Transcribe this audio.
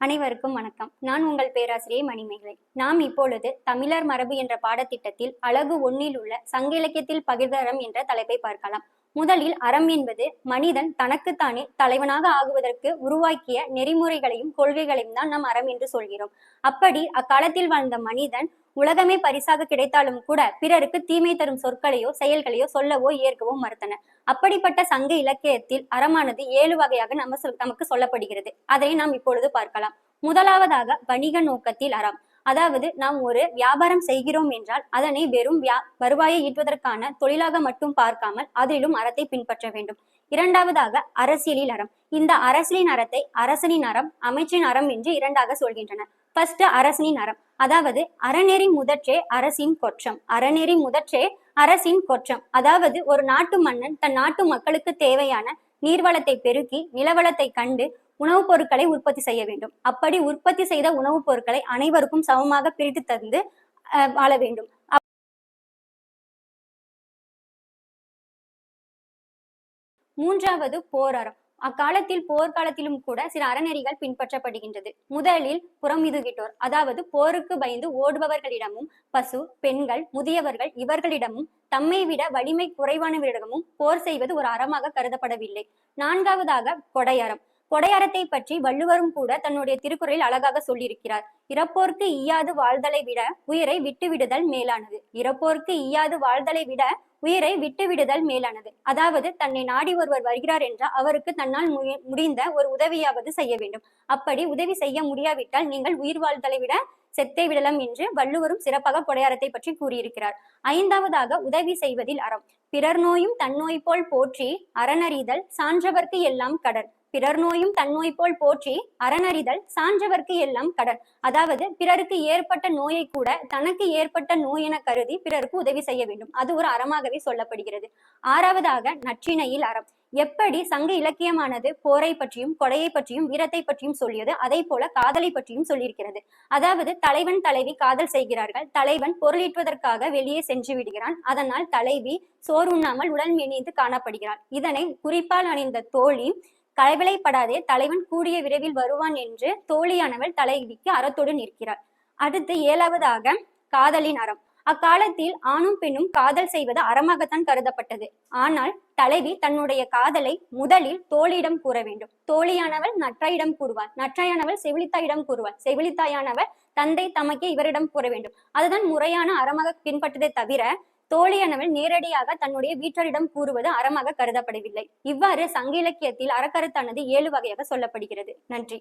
அனைவருக்கும் வணக்கம். நான் உங்கள் பேராசிரியை மணிமேகலை. நாம் இப்பொழுது தமிழர் மரபு என்ற பாடத்திட்டத்தில் அலகு 1 உள்ள சங்க இலக்கியத்தில் பகிர்ந்த அறம் என்ற தலைப்பை பார்க்கலாம். முதலில் அறம் என்பது மனிதன் தனக்குத்தானே தலைவனாக ஆகுவதற்கு உருவாக்கிய நெறிமுறைகளையும் கொள்கைகளையும் தான் நாம் அறம் என்று சொல்கிறோம். அப்படி அக்காலத்தில் வாழ்ந்த மனிதன் உலகமே பரிசாக கிடைத்தாலும் கூட பிறருக்கு தீமை தரும் சொற்களையோ செயல்களையோ சொல்லவோ ஏற்கவோ மறுத்தனர். அப்படிப்பட்ட சங்க இலக்கியத்தில் அறமானது 7 வகையாக நமக்கு சொல்லப்படுகிறது. அதை நாம் இப்பொழுது பார்க்கலாம். முதலாவதாக வணிக நோக்கத்தில் அறம். அதாவது நாம் ஒரு வியாபாரம் செய்கிறோம் என்றால் அதனை வெறும் வருவாயை ஈட்டுவதற்கான தொழிலாக மட்டும் பார்க்காமல் அதிலும் அறத்தை பின்பற்ற வேண்டும். இரண்டாவதாக அரசியலில் அறம். இந்த அரசியலின் அறத்தை அரசனின் அறம், அமைச்சின் அறம் என்று இரண்டாக சொல்கின்றனர். ஃபர்ஸ்ட் அரசனின் அறம், அதாவது அறநெறி முதற்றே அரசின் கொற்றம். அறநெறி முதற்றே அரசின் கொற்றம், அதாவது ஒரு நாட்டு மன்னன் தன் நாட்டு மக்களுக்கு தேவையான நீர்வளத்தை பெருக்கி நிலவளத்தை கண்டு உணவுப் பொருட்களை உற்பத்தி செய்ய வேண்டும். அப்படி உற்பத்தி செய்த உணவுப் பொருட்களை அனைவருக்கும் சமமாக பிரித்து தந்து வாழ வேண்டும். மூன்றாவது போர் அறம். அக்காலத்தில் போர்க்காலத்திலும் கூட சில அறநெறிகள் பின்பற்றப்படுகின்றது. முதலில் புறமிதுகிட்டோர், அதாவது போருக்கு பயந்து ஓடுபவர்களிடமும் பசு, பெண்கள், முதியவர்கள் இவர்களிடமும் தம்மை விட வலிமை குறைவானவரிடமும் போர் செய்வது ஒரு அறமாக கருதப்படவில்லை. நான்காவதாக கொடையறம். கொடையறத்தை பற்றி வள்ளுவரும் கூட தன்னுடைய திருக்குறளில் அழகாக சொல்லியிருக்கிறார். இறப்போர்க்கு ஈயாது வாழ்தலை விட உயிரை விட்டு விடுதல் மேலானது. இறப்போர்க்கு ஈயாது வாழ்தலை விட உயிரை விட்டு விடுதல் மேலானது. அதாவது தன்னை நாடி ஒருவர் வருகிறார் என்றால் அவருக்கு தன்னால் முடிந்த ஒரு உதவியாவது செய்ய வேண்டும். அப்படி உதவி செய்ய முடியாவிட்டால் நீங்கள் உயிர் வாழ்தலை விட செத்தே விடலாம் என்று வள்ளுவரும் சிறப்பாக கொடையாரத்தை பற்றி கூறியிருக்கிறார். ஐந்தாவதாக உதவி செய்வதில் அறம். பிறர் நோயும் தன்னோய் போல் போற்றி அறனறிதல் சான்றவர்க்கு எல்லாம் கடன். பிறர் நோயும் தன்னோய் போல் போற்றி அறனறிதல் சான்றவர்க்கு எல்லாம் கடன். அதாவது பிறருக்கு ஏற்பட்ட நோயை கூட தனக்கு ஏற்பட்ட நோய் என கருதி பிறருக்கு உதவி செய்ய வேண்டும். அது ஒரு அறமாகவே சொல்லப்படுகிறது. ஆறாவதாக நற்றிணையில் அறம். எப்படி சங்க இலக்கியமானது போரை பற்றியும் கொடையை பற்றியும் வீரத்தை பற்றியும் சொல்லியது, அதே போல காதலை பற்றியும் சொல்லியிருக்கிறது. அதாவது தலைவன் தலைவி காதல் செய்கிறார்கள். தலைவன் பொருளீட்டுவதற்காக வெளியே சென்று விடுகிறான். அதனால் தலைவி சோறு உண்ணாமல் உடல் மெலிந்து காணப்படுகிறாள். இதனை குறிப்பால் அணிந்த தோழி கவலைப்படாதே, தலைவன் கூடிய விரைவில் வருவான் என்று தோழியானவள் தலைவிக்கு அறத்தோடு நிற்கிறாள். அடுத்து ஏழாவதாக காதலின் அறம். அக்காலத்தில் ஆணும் பெண்ணும் காதல் செய்வது அறமாகத்தான் கருதப்பட்டது. ஆனால் தலைவி தன்னுடைய காதலை முதலில் தோழியிடம் கூற வேண்டும். தோழியானவள் நற்றாயிடம் கூறுவாள். நற்றாயானவள் செவிலித்தாயிடம் கூறுவாள். செவிலித்தாயானவள் தந்தை தமக்கே இவரிடம் கூற வேண்டும். அதுதான் முறையான அறமாக பின்பற்றதை தவிர தோழியானவள் நேரடியாக தன்னுடைய வீட்டரிடம் கூறுவது அறமாக கருதப்படவில்லை. இவ்வாறு சங்க இலக்கியத்தில் அறக்கருத்தானது 7 வகையாக சொல்லப்படுகிறது. நன்றி.